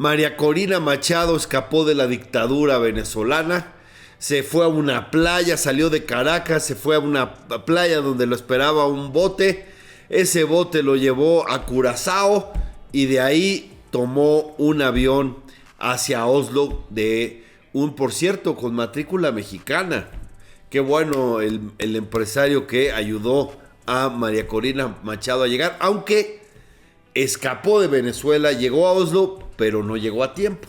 María Corina Machado escapó de la dictadura venezolana, se fue a una playa, salió de Caracas, se fue a una playa donde lo esperaba un bote. Ese bote lo llevó a Curazao y de ahí tomó un avión hacia Oslo por cierto, con matrícula mexicana. Qué bueno el empresario que ayudó a María Corina Machado a llegar, aunque escapó de Venezuela, llegó a Oslo, pero no llegó a tiempo.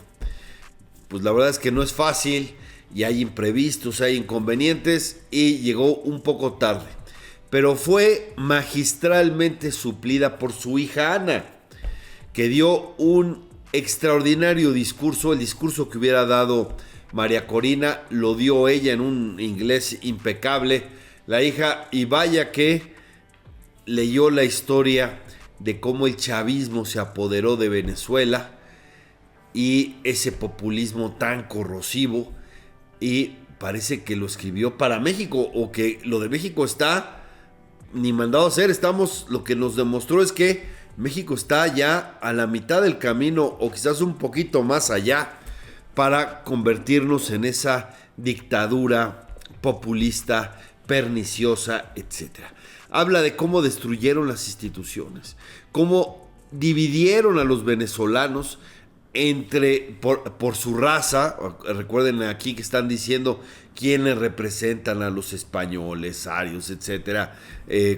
Pues la verdad es que no es fácil y hay imprevistos, hay inconvenientes y llegó un poco tarde. Pero fue magistralmente suplida por su hija Ana, que dio un extraordinario discurso. El discurso que hubiera dado María Corina lo dio ella en un inglés impecable, la hija, y vaya que leyó la historia de cómo el chavismo se apoderó de Venezuela y ese populismo tan corrosivo, y parece que lo escribió para México, o que lo de México está ni mandado a hacer. Lo que nos demostró es que México está ya a la mitad del camino, o quizás un poquito más allá, para convertirnos en esa dictadura populista, perniciosa, etc. Habla de cómo destruyeron las instituciones, cómo dividieron a los venezolanos por su raza. Recuerden aquí que están diciendo quiénes representan a los españoles, arios, etcétera,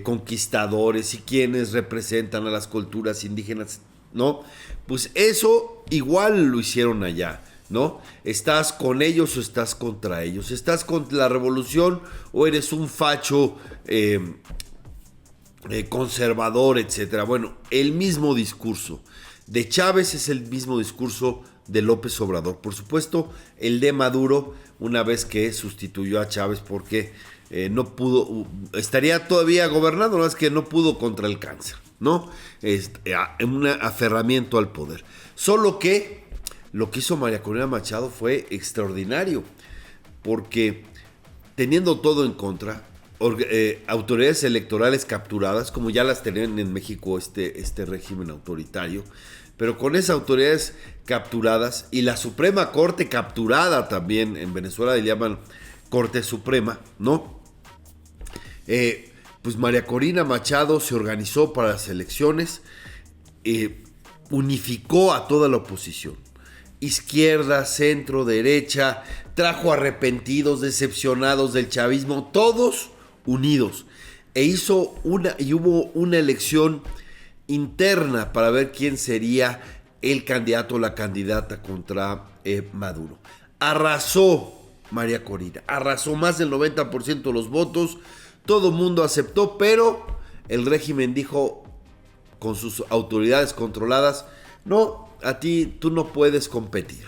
conquistadores, y quiénes representan a las culturas indígenas, ¿no? Pues eso igual lo hicieron allá, ¿no? ¿Estás con ellos o estás contra ellos? ¿Estás contra la revolución o eres un facho conservador, etcétera? Bueno, el mismo discurso de Chávez es el mismo discurso de López Obrador. Por supuesto, el de Maduro, una vez que sustituyó a Chávez, porque no pudo, estaría todavía gobernando, no es que no pudo contra el cáncer, ¿no? Un aferramiento al poder. Solo que lo que hizo María Corina Machado fue extraordinario, porque teniendo todo en contra, autoridades electorales capturadas, como ya las tenían en México este régimen autoritario, pero con esas autoridades capturadas y la Suprema Corte capturada también, en Venezuela le llaman Corte Suprema, ¿no? Pues María Corina Machado se organizó para las elecciones, unificó a toda la oposición, izquierda, centro, derecha, trajo arrepentidos, decepcionados del chavismo, todos unidos, hubo una elección interna para ver quién sería el candidato o la candidata contra Maduro. Arrasó María Corina, arrasó más del 90% de los votos, todo el mundo aceptó, pero el régimen dijo con sus autoridades controladas: no, tú no puedes competir,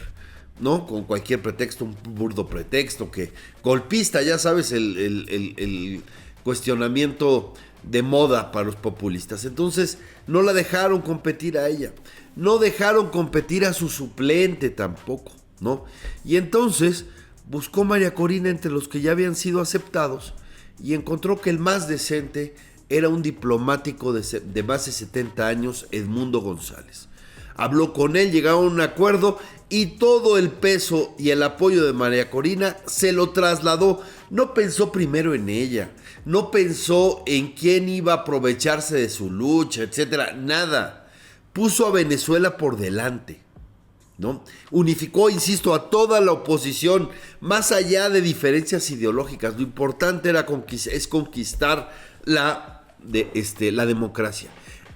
¿no? Con cualquier pretexto, un burdo pretexto, que golpista, ya sabes, el cuestionamiento de moda para los populistas. Entonces no la dejaron competir a ella, no dejaron competir a su suplente tampoco, ¿no? Y entonces buscó María Corina entre los que ya habían sido aceptados y encontró que el más decente era un diplomático de más de 70 años, Edmundo González. Habló con él, llegaron a un acuerdo y todo el peso y el apoyo de María Corina se lo trasladó. No pensó primero en ella, no pensó en quién iba a aprovecharse de su lucha, etcétera, nada. Puso a Venezuela por delante, ¿no? Unificó, insisto, a toda la oposición, más allá de diferencias ideológicas. Lo importante es conquistar la democracia.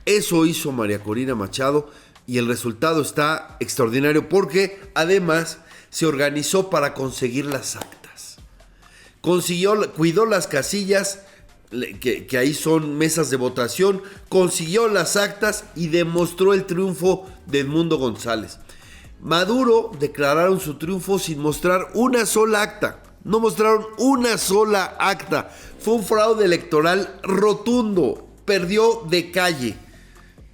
Eso hizo María Corina Machado. Y el resultado está extraordinario, porque además se organizó para conseguir las actas. Cuidó las casillas, que ahí son mesas de votación, consiguió las actas y demostró el triunfo de Edmundo González. Maduro declararon su triunfo sin mostrar una sola acta. No mostraron una sola acta. Fue un fraude electoral rotundo. Perdió de calle.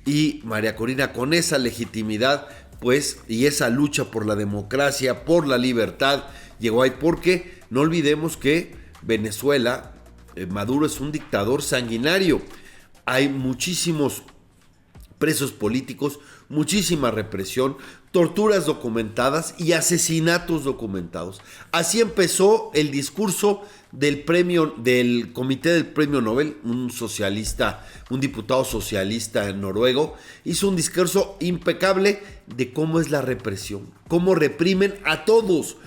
Y María Corina, con esa legitimidad, pues, y esa lucha por la democracia, por la libertad, llegó ahí, porque no olvidemos que Venezuela, Maduro es un dictador sanguinario. Hay muchísimos presos políticos, muchísima represión, torturas documentadas y asesinatos documentados. Así empezó el discurso del Comité del Premio Nobel, un socialista, un diputado socialista noruego, hizo un discurso impecable de cómo es la represión, cómo reprimen a todos,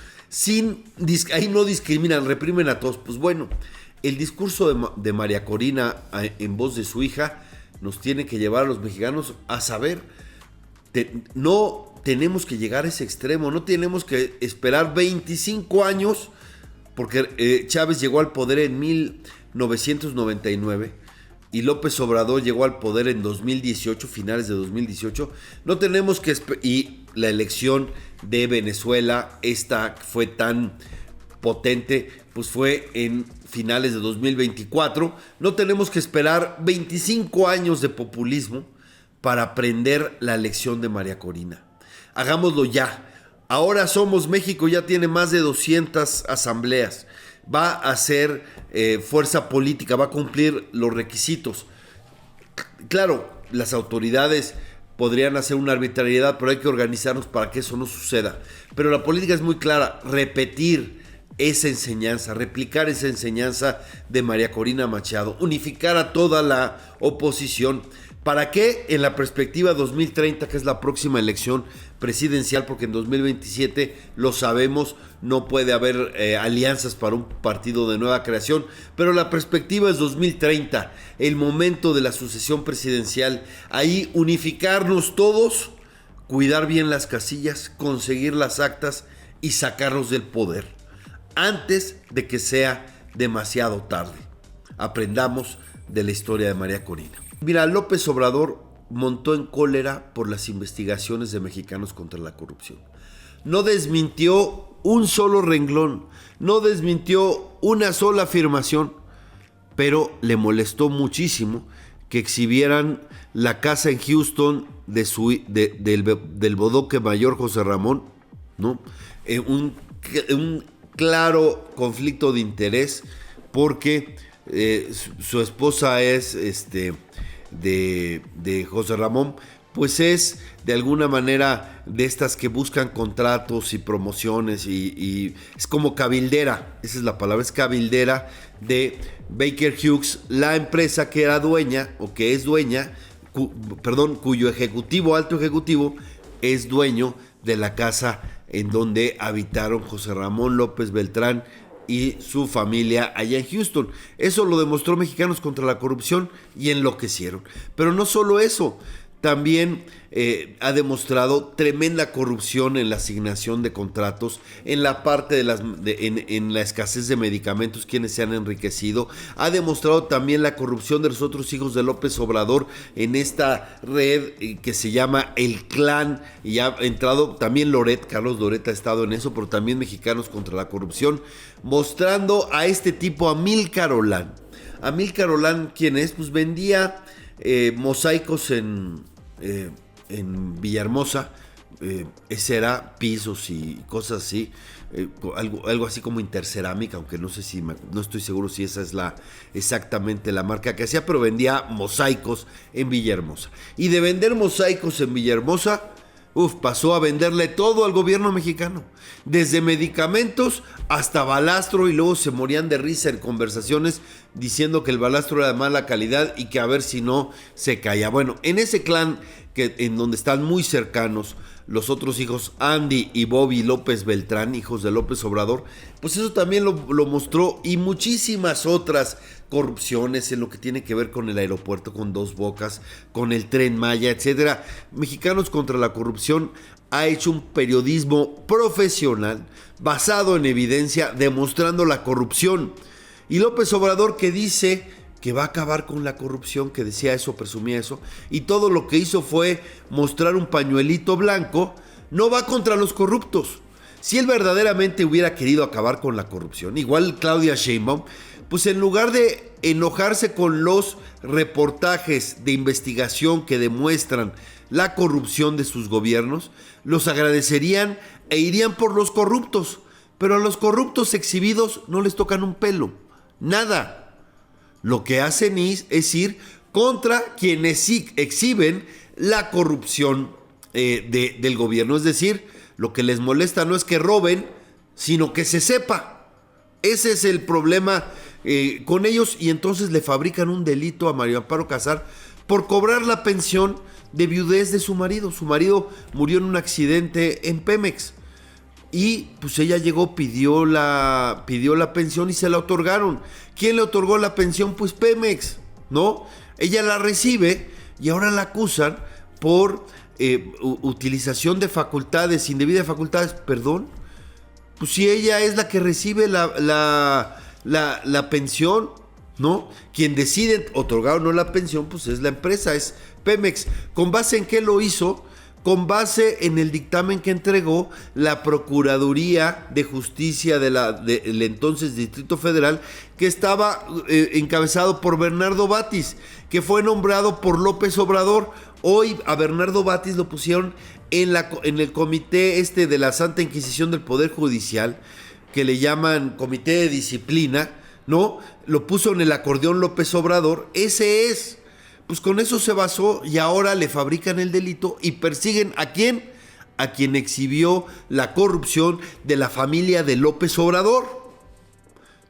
ahí no discriminan, reprimen a todos. Pues bueno, el discurso de María Corina en voz de su hija nos tiene que llevar a los mexicanos a saber, no tenemos que llegar a ese extremo, no tenemos que esperar 25 años, porque Chávez llegó al poder en 1999 y López Obrador llegó al poder en 2018, finales de 2018. No tenemos que y la elección de Venezuela, esta fue tan potente, pues fue en finales de 2024. No tenemos que esperar 25 años de populismo para aprender la lección de María Corina. Hagámoslo ya. Ahora Somos México ya tiene más de 200 asambleas. Va a ser fuerza política, va a cumplir los requisitos. Claro, las autoridades podrían hacer una arbitrariedad, pero hay que organizarnos para que eso no suceda. Pero la política es muy clara, repetir esa enseñanza, replicar esa enseñanza de María Corina Machado, unificar a toda la oposición. ¿Para qué? En la perspectiva 2030, que es la próxima elección presidencial, porque en 2027, lo sabemos, no puede haber alianzas para un partido de nueva creación, pero la perspectiva es 2030, el momento de la sucesión presidencial. Ahí unificarnos todos, cuidar bien las casillas, conseguir las actas y sacarlos del poder, antes de que sea demasiado tarde. Aprendamos de la historia de María Corina. Mira, López Obrador montó en cólera por las investigaciones de Mexicanos contra la Corrupción. No desmintió un solo renglón, no desmintió una sola afirmación, pero le molestó muchísimo que exhibieran la casa en Houston del bodoque mayor José Ramón, ¿no? Un claro conflicto de interés, porque su esposa es de José Ramón, pues es de alguna manera de estas que buscan contratos y promociones y es como cabildera, esa es la palabra, es cabildera de Baker Hughes, la empresa que era dueña o que es dueña, cuyo alto ejecutivo es dueño de la casa en donde habitaron José Ramón López Beltrán y su familia allá en Houston. Eso lo demostró Mexicanos contra la Corrupción y enloquecieron. Pero no solo eso, también ha demostrado tremenda corrupción en la asignación de contratos, en la parte en la escasez de medicamentos, quienes se han enriquecido. Ha demostrado también la corrupción de los otros hijos de López Obrador en esta red que se llama El Clan, y ha entrado también Carlos Loret ha estado en eso, pero también Mexicanos contra la Corrupción, mostrando a este tipo, Amílcar Olán. Amílcar Olán, ¿quién es? Pues vendía mosaicos en Villahermosa, ese era pisos y cosas así, algo así como Intercerámica, aunque no estoy seguro si esa es exactamente la marca que hacía, pero vendía mosaicos en Villahermosa. Y de vender mosaicos en Villahermosa, pasó a venderle todo al gobierno mexicano, desde medicamentos hasta balastro, y luego se morían de risa en conversaciones diciendo que el balastro era de mala calidad y que a ver si no se caía. Bueno, en ese clan en donde están muy cercanos los otros hijos, Andy y Bobby López Beltrán, hijos de López Obrador, pues eso también lo mostró, y muchísimas otras corrupciones en lo que tiene que ver con el aeropuerto, con Dos Bocas, con el Tren Maya, etcétera. Mexicanos contra la Corrupción ha hecho un periodismo profesional basado en evidencia, demostrando la corrupción. Y López Obrador, que dice que va a acabar con la corrupción, que decía eso, presumía eso, y todo lo que hizo fue mostrar un pañuelito blanco, no va contra los corruptos. Si él verdaderamente hubiera querido acabar con la corrupción, igual Claudia Sheinbaum, pues en lugar de enojarse con los reportajes de investigación que demuestran la corrupción de sus gobiernos, los agradecerían e irían por los corruptos. Pero a los corruptos exhibidos no les tocan un pelo, nada. Lo que hacen es ir contra quienes sí exhiben la corrupción del gobierno. Es decir, lo que les molesta no es que roben, sino que se sepa. Ese es el problema con ellos, y entonces le fabrican un delito a María Amparo Casar por cobrar la pensión de viudez de su marido. Su marido murió en un accidente en Pemex y pues ella llegó, pidió la pensión y se la otorgaron. ¿Quién le otorgó la pensión? Pues Pemex, ¿no? Ella la recibe y ahora la acusan por utilización de facultades, indebida de facultades. ¿Perdón? Pues si ella es la que recibe la pensión, ¿no? Quien decide otorgar o no la pensión, pues es la empresa, es Pemex. ¿Con base en qué lo hizo? Con base en el dictamen que entregó la Procuraduría de Justicia del entonces Distrito Federal, que estaba encabezado por Bernardo Batis, que fue nombrado por López Obrador. Hoy a Bernardo Batis lo pusieron en el comité de la Santa Inquisición del Poder Judicial, que le llaman Comité de Disciplina, ¿no? Lo puso en el acordeón López Obrador. Ese es. Pues con eso se basó y ahora le fabrican el delito y persiguen ¿a quién? A quien exhibió la corrupción de la familia de López Obrador,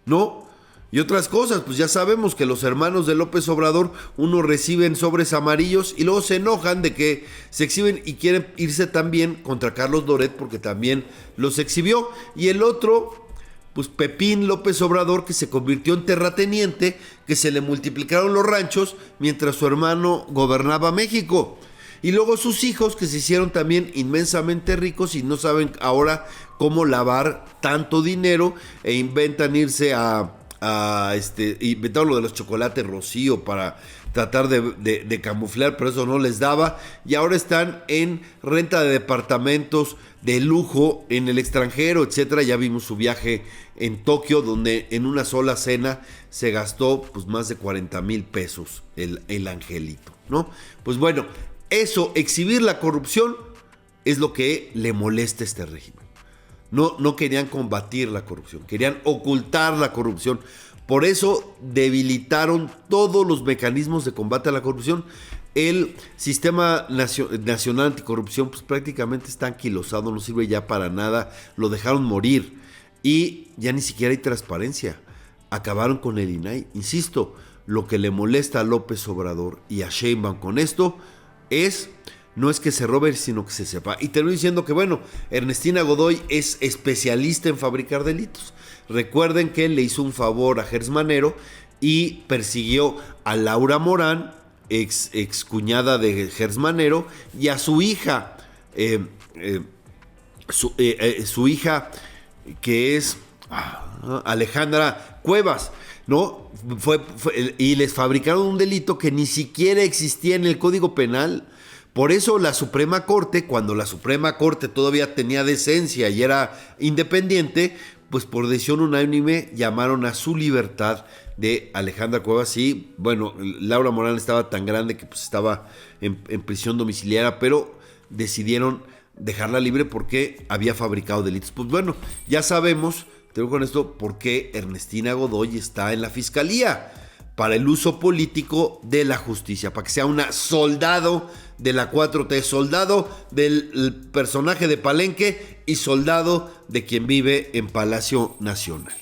¿no? Y otras cosas, pues ya sabemos que los hermanos de López Obrador, unos reciben sobres amarillos y luego se enojan de que se exhiben y quieren irse también contra Carlos Loret porque también los exhibió. Y el otro, pues Pepín López Obrador, que se convirtió en terrateniente, que se le multiplicaron los ranchos mientras su hermano gobernaba México. Y luego sus hijos, que se hicieron también inmensamente ricos y no saben ahora cómo lavar tanto dinero e inventan irse inventaron lo de los chocolates Rocío para tratar de camuflar, pero eso no les daba, y ahora están en renta de departamentos de lujo en el extranjero, etcétera. Ya vimos su viaje en Tokio, donde en una sola cena se gastó pues más de 40,000 pesos el angelito, ¿no? Pues bueno, eso, exhibir la corrupción, es lo que le molesta a este régimen. No querían combatir la corrupción, querían ocultar la corrupción. Por eso debilitaron todos los mecanismos de combate a la corrupción. El Sistema Nacional Anticorrupción pues prácticamente está anquilosado, no sirve ya para nada, lo dejaron morir y ya ni siquiera hay transparencia. Acabaron con el INAI. Insisto, lo que le molesta a López Obrador y a Sheinbaum con esto no es que se robe, sino que se sepa. Y termino diciendo que, bueno, Ernestina Godoy es especialista en fabricar delitos. Recuerden que le hizo un favor a Gers Manero y persiguió a Laura Morán, ex cuñada de Gers Manero, y a su hija, su hija, que es Alejandra Cuevas, ¿no? Y les fabricaron un delito que ni siquiera existía en el Código Penal. Por eso la Suprema Corte, cuando la Suprema Corte todavía tenía decencia y era independiente, pues por decisión unánime llamaron a su libertad de Alejandra Cuevas. Y bueno, Laura Morán estaba tan grande que pues estaba en prisión domiciliaria, pero decidieron dejarla libre porque había fabricado delitos. Pues bueno, ya sabemos, tengo con esto, por qué Ernestina Godoy está en la fiscalía, para el uso político de la justicia, para que sea una soldado de la 4T, soldado del personaje de Palenque y soldado de quien vive en Palacio Nacional.